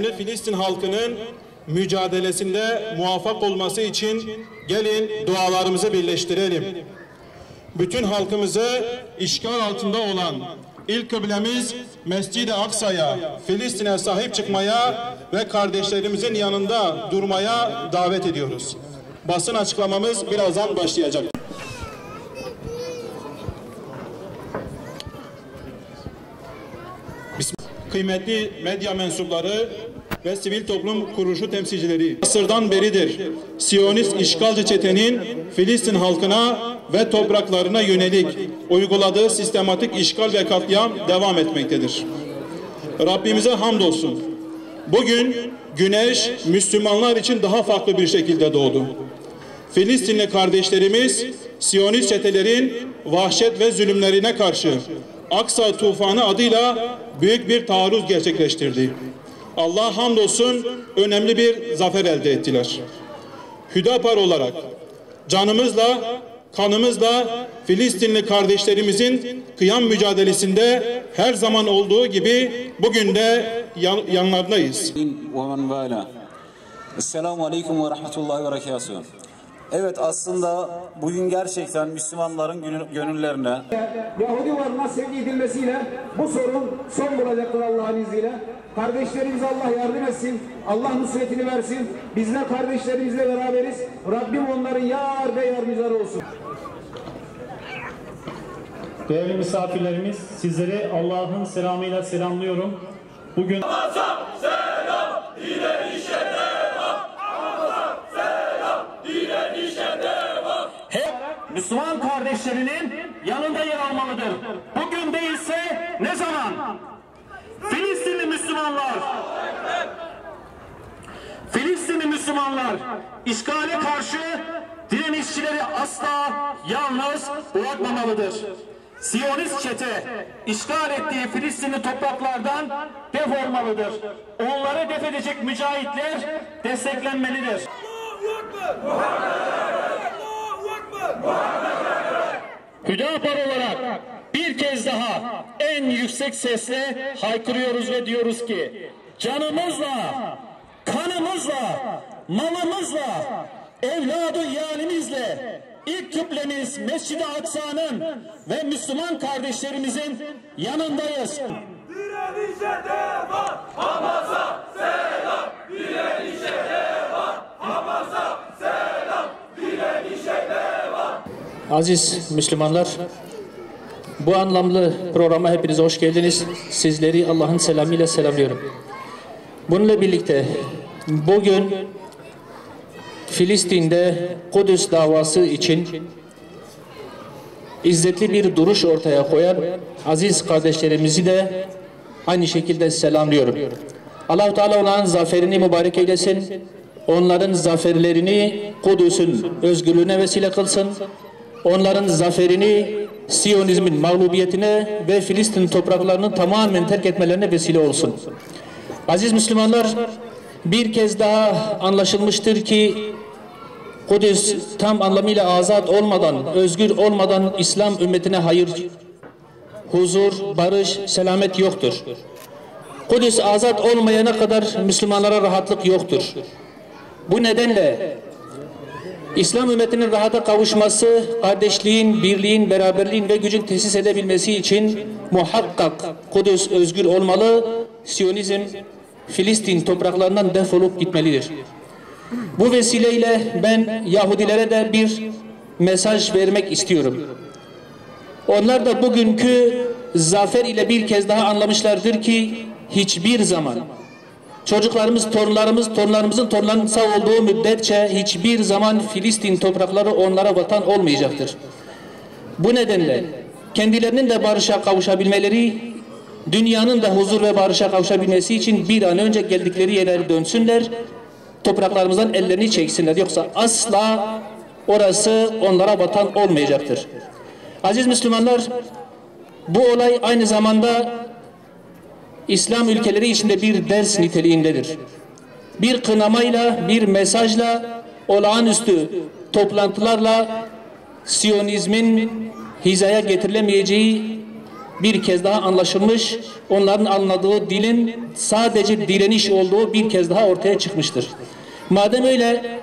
önemli Filistin halkının mücadelesinde muvaffak olması için gelin dualarımızı birleştirelim. Bütün halkımızı işgal altında olan ilk kıblemiz Mescid-i Aksa'ya, Filistin'e sahip çıkmaya ve kardeşlerimizin yanında durmaya davet ediyoruz. Basın açıklamamız birazdan başlayacak. Kıymetli medya mensupları ve sivil toplum kuruluşu temsilcileri, asırdan beridir Siyonist işgalci çetenin Filistin halkına ve topraklarına yönelik uyguladığı sistematik işgal ve katliam devam etmektedir. Rabbimize hamdolsun. Bugün güneş Müslümanlar için daha farklı bir şekilde doğdu. Filistinli kardeşlerimiz Siyonist çetelerin vahşet ve zulümlerine karşı Aksa Tufanı adıyla büyük bir taarruz gerçekleştirdi. Allah hamdolsun önemli bir zafer elde ettiler. Hüdapar olarak canımızla, kanımızla Filistinli kardeşlerimizin kıyam mücadelesinde her zaman olduğu gibi bugün de yanlarındayız. Esselamu Aleyküm ve Rahmetullahi ve Berekatuhu. Evet, aslında bugün gerçekten Müslümanların gönüllerine Yahudi varlığına sevgi edilmesiyle bu sorun son bulacaktır Allah'ın izniyle. Kardeşlerimize Allah yardım etsin. Allah nusretini versin. Bizler kardeşlerimizle beraberiz. Rabbim onların yar ve yardımcıları olsun. Değerli misafirlerimiz, sizleri Allah'ın selamıyla selamlıyorum. Bugün Müslüman kardeşlerinin yanında yer almalıdır. Bugün değilse ne zaman? Filistinli Müslümanlar işgale karşı direnişçileri asla yalnız bırakmamalıdır. Siyonist çete işgal ettiği Filistinli topraklardan def olmalıdır. Onları def edecek mücahitler desteklenmelidir. Hüdapar olarak bir kez daha en yüksek sesle haykırıyoruz ve diyoruz ki canımızla, kanımızla, malımızla, evladı yalimizle ilk kıblemiz Mescid-i Aksa'nın ve Müslüman kardeşlerimizin yanındayız. Direnişe devam, Hamas'a selam. Direnişe devam, Hamas'a selam. Direnişe devam. Aziz Müslümanlar, bu anlamlı programa hepiniz hoş geldiniz. Sizleri Allah'ın selamıyla selamlıyorum. Bununla birlikte bugün Filistin'de Kudüs davası için izzetli bir duruş ortaya koyan aziz kardeşlerimizi de aynı şekilde selamlıyorum. Allah-u Teala onların zaferini mübarek eylesin. Onların zaferlerini Kudüs'ün özgürlüğüne vesile kılsın. Onların zaferini Siyonizmin mağlubiyetine ve Filistin topraklarını tamamen terk etmelerine vesile olsun. Aziz Müslümanlar, bir kez daha anlaşılmıştır ki Kudüs tam anlamıyla azat olmadan, özgür olmadan İslam ümmetine hayır, huzur, barış, selamet yoktur. Kudüs azat olmayana kadar Müslümanlara rahatlık yoktur. Bu nedenle İslam ümmetinin rahata kavuşması, kardeşliğin, birliğin, beraberliğin ve gücün tesis edebilmesi için muhakkak Kudüs özgür olmalı, Siyonizm Filistin topraklarından defolup gitmelidir. Bu vesileyle ben Yahudilere de bir mesaj vermek istiyorum. Onlar da bugünkü zafer ile bir kez daha anlamışlardır ki hiçbir zaman çocuklarımız, torunlarımızın torunlarının sağ olduğu müddetçe hiçbir zaman Filistin toprakları onlara vatan olmayacaktır. Bu nedenle kendilerinin de barışa kavuşabilmeleri, dünyanın da huzur ve barışa kavuşabilmesi için bir an önce geldikleri yerlere dönsünler, topraklarımızdan ellerini çeksinler. Yoksa asla orası onlara vatan olmayacaktır. Aziz Müslümanlar, bu olay aynı zamanda İslam ülkeleri içinde bir ders niteliğindedir. Bir kınamayla, bir mesajla, olağanüstü toplantılarla Siyonizmin hizaya getirilemeyeceği bir kez daha anlaşılmış, onların anladığı dilin sadece direniş olduğu bir kez daha ortaya çıkmıştır. Madem öyle,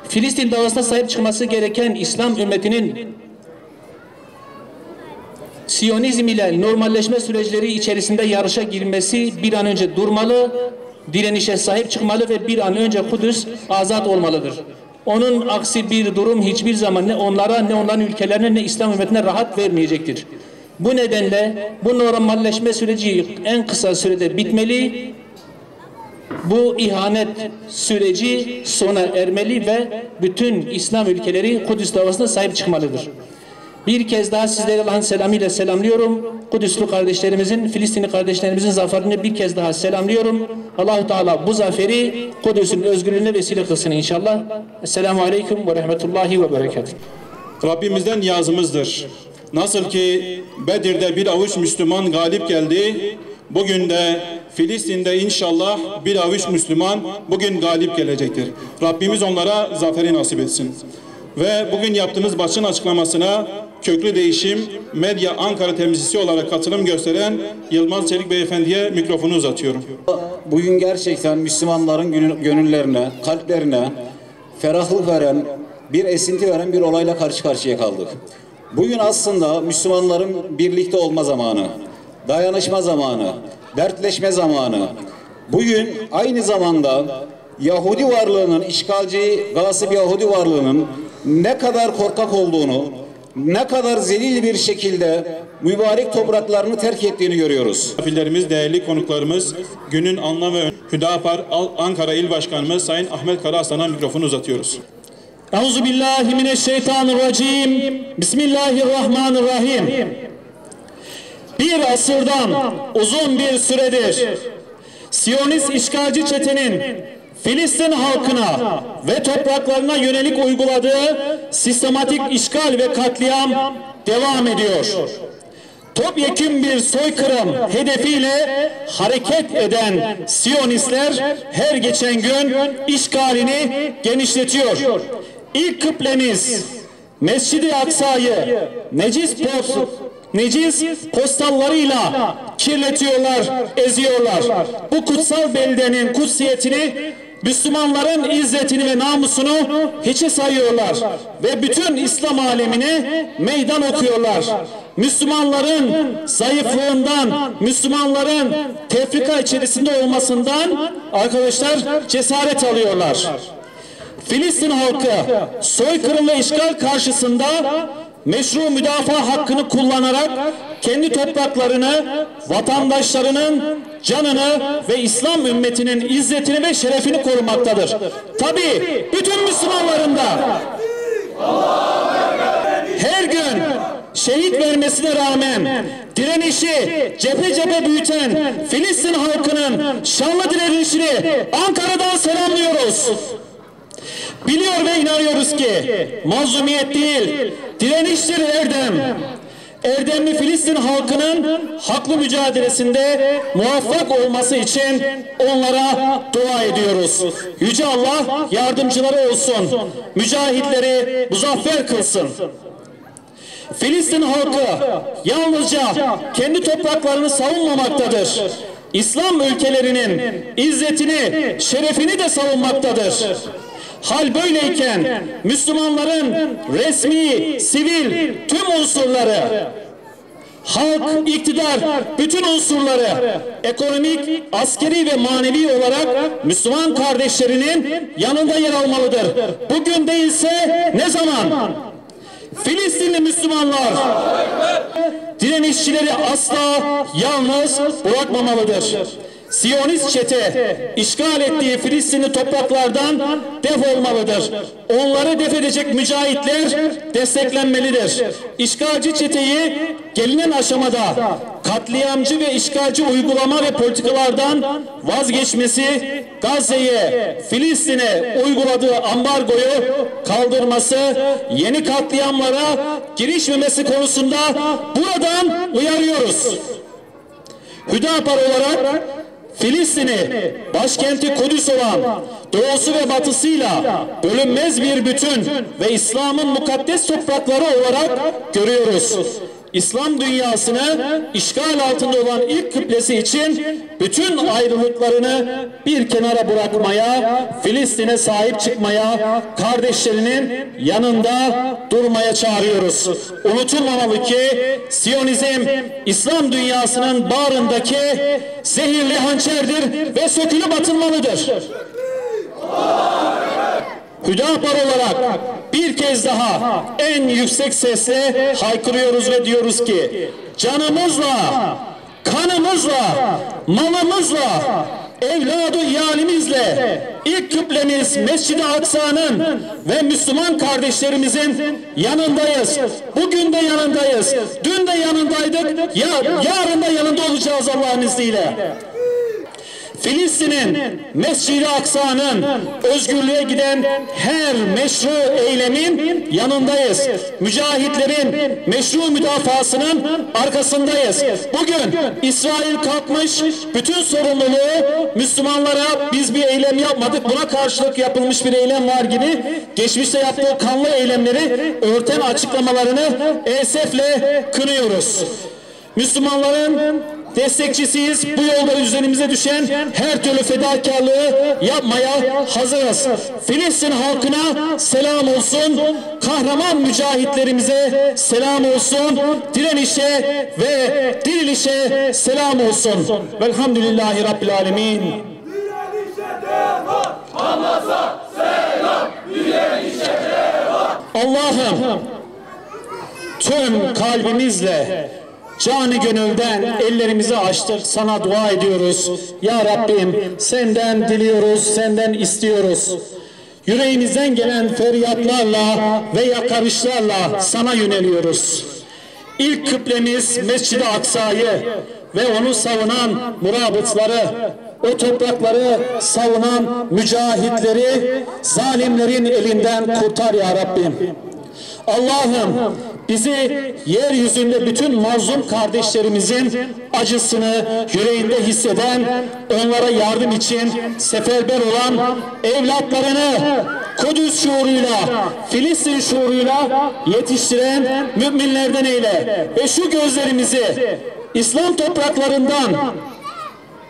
Filistin davasına sahip çıkması gereken İslam ümmetinin Siyonizm ile normalleşme süreçleri içerisinde yarışa girmesi bir an önce durmalı, direnişe sahip çıkmalı ve bir an önce Kudüs azat olmalıdır. Onun aksi bir durum hiçbir zaman ne onlara, ne onların ülkelerine, ne İslam ümmetine rahat vermeyecektir. Bu nedenle bu normalleşme süreci en kısa sürede bitmeli, bu ihanet süreci sona ermeli ve bütün İslam ülkeleri Kudüs davasına sahip çıkmalıdır. Bir kez daha sizleri Allah'ın selamıyla selamlıyorum. Kudüslü kardeşlerimizin, Filistinli kardeşlerimizin zaferini bir kez daha selamlıyorum. Allah-u Teala bu zaferi Kudüs'ün özgürlüğüne vesile kılsın inşallah. Esselamu Aleyküm ve Rahmetullahi ve Berekatuhu. Rabbimizden niyazımızdır. Nasıl ki Bedir'de bir avuç Müslüman galip geldi, bugün de Filistin'de inşallah bir avuç Müslüman bugün galip gelecektir. Rabbimiz onlara zaferi nasip etsin. Ve bugün yaptığımız basın açıklamasına Köklü Değişim Medya Ankara temsilcisi olarak katılım gösteren Yılmaz Çelik Beyefendi'ye mikrofonu uzatıyorum. Bugün gerçekten Müslümanların gönüllerine, kalplerine ferahlık veren, bir esinti veren bir olayla karşı karşıya kaldık. Bugün aslında Müslümanların birlikte olma zamanı, dayanışma zamanı, dertleşme zamanı. Bugün aynı zamanda Yahudi varlığının, işgalci, gasip Yahudi varlığının ne kadar korkak olduğunu, ne kadar zelil bir şekilde mübarek topraklarını terk ettiğini görüyoruz. Misafirlerimiz, değerli konuklarımız, günün anlam ve Hüdapar Ankara İl Başkanımız Sayın Ahmet Karaaslan'a mikrofonu uzatıyoruz. Euzubillahimineşşeytanirracim. Bismillahirrahmanirrahim. Bir asırdan uzun bir süredir Siyonist işgalci çetenin Filistin halkına ve topraklarına yönelik uyguladığı sistematik işgal ve katliam devam ediyor. Topyekün bir soykırım hedefiyle hareket eden Siyonistler her geçen gün işgalini genişletiyor. İlk kıblemiz Mescid-i Aksa'yı necis postallarıyla kirletiyorlar, eziyorlar. Bu kutsal beldenin kutsiyetini, Müslümanların izzetini ve namusunu hiçe sayıyorlar ve bütün İslam alemine meydan okuyorlar. Müslümanların zayıflığından, Müslümanların tefrika içerisinde olmasından arkadaşlar cesaret alıyorlar. Filistin halkı soykırım ve işgal karşısında meşru müdafaa hakkını kullanarak kendi topraklarını, vatandaşlarının canını ve İslam ümmetinin izzetini ve şerefini korumaktadır. Tabii bütün Müslümanların da her gün şehit vermesine rağmen direnişi cephe cephe büyüten Filistin halkının şanlı direnişini Ankara'dan selamlıyoruz. Biliyor ve inanıyoruz ki mazlumiyet değil, direniştir erdem. Erdemli Filistin halkının haklı mücadelesinde muvaffak olması için onlara dua ediyoruz. Yüce Allah yardımcıları olsun, mücahitleri muzaffer kılsın. Filistin halkı yalnızca kendi topraklarını savunmamaktadır. İslam ülkelerinin izzetini, şerefini de savunmaktadır. Hal böyleyken Müslümanların resmi, sivil tüm unsurları, halk, iktidar, bütün unsurları ekonomik, askeri ve manevi olarak Müslüman kardeşlerinin yanında yer almalıdır. Bugün değilse ne zaman? Filistinli Müslümanlar direnişçileri asla yalnız bırakmamalıdır. Siyonist çete işgal ettiği Filistinli topraklardan defolmalıdır. Onları def edecek mücahitler desteklenmelidir. İşgalci çeteyi gelinen aşamada katliamcı ve işgalci uygulama ve politikalardan vazgeçmesi, Gazze'ye, Filistin'e uyguladığı ambargoyu kaldırması, yeni katliamlara girişmemesi konusunda buradan uyarıyoruz. Hüdapar olarak Filistin'i başkenti Kudüs olan doğusu ve batısıyla bölünmez bir bütün ve İslam'ın mukaddes toprakları olarak görüyoruz. İslam dünyasını işgal altında olan ilk kıblesi için bütün ayrılıklarını bir kenara bırakmaya, Filistin'e sahip çıkmaya, kardeşlerinin yanında durmaya çağırıyoruz. Unutulmamalı ki Siyonizm İslam dünyasının bağrındaki zehirli hançerdir ve sökülüp atılmalıdır. Hüdapar olarak bir kez daha en yüksek sesle haykırıyoruz ve diyoruz ki canımızla, kanımızla, malımızla, evladı iyalimizle ilk kıblemiz Mescid-i Aksa'nın ve Müslüman kardeşlerimizin yanındayız. Bugün de yanındayız. Dün de yanındaydık. Yarın da yanında olacağız Allah'ın izniyle. Filistin'in, Mescid-i Aksa'nın özgürlüğe giden her meşru eylemin yanındayız. Mücahitlerin meşru müdafasının arkasındayız. Bugün İsrail kalkmış, bütün sorumluluğu Müslümanlara biz bir eylem yapmadık, buna karşılık yapılmış bir eylem var gibi geçmişte yaptığı kanlı eylemleri örten açıklamalarını esefle kınıyoruz. Müslümanların destekçisiyiz. Bu yolda üzerimize düşen her türlü fedakarlığı yapmaya hazırız. Filistin halkına selam olsun. Kahraman mücahitlerimize selam olsun. Direnişe ve dirilişe selam olsun. Velhamdülillahi Rabbil Alemin. Direnişe devam. Hamas'a selam. Direnişe devam. Allah'ım tüm kalbimizle canı gönülden ellerimizi açtık, sana dua ediyoruz. Ya Rabbim senden diliyoruz, senden istiyoruz. Yüreğimizden gelen feryatlarla ve yakarışlarla sana yöneliyoruz. İlk kıblemiz Mescid-i Aksa'yı ve onu savunan murabıtları, o toprakları savunan mücahitleri zalimlerin elinden kurtar ya Rabbim. Allah'ım bizi yeryüzünde bütün mazlum kardeşlerimizin acısını yüreğinde hisseden, onlara yardım için seferber olan evlatlarını Kudüs şuuruyla, Filistin şuuruyla yetiştiren müminlerden eyle. Ve şu gözlerimizi İslam topraklarından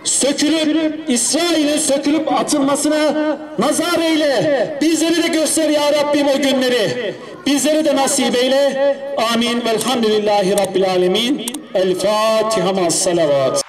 sökülüp, İsrail'in sökülüp atılmasına nazar eyle. Bizleri de göster ya Rabbim o günleri. Bizleri de nasip eyle. Amin. Velhamdülillahi Rabbil Alemin. El Fatiha ma'as salavat.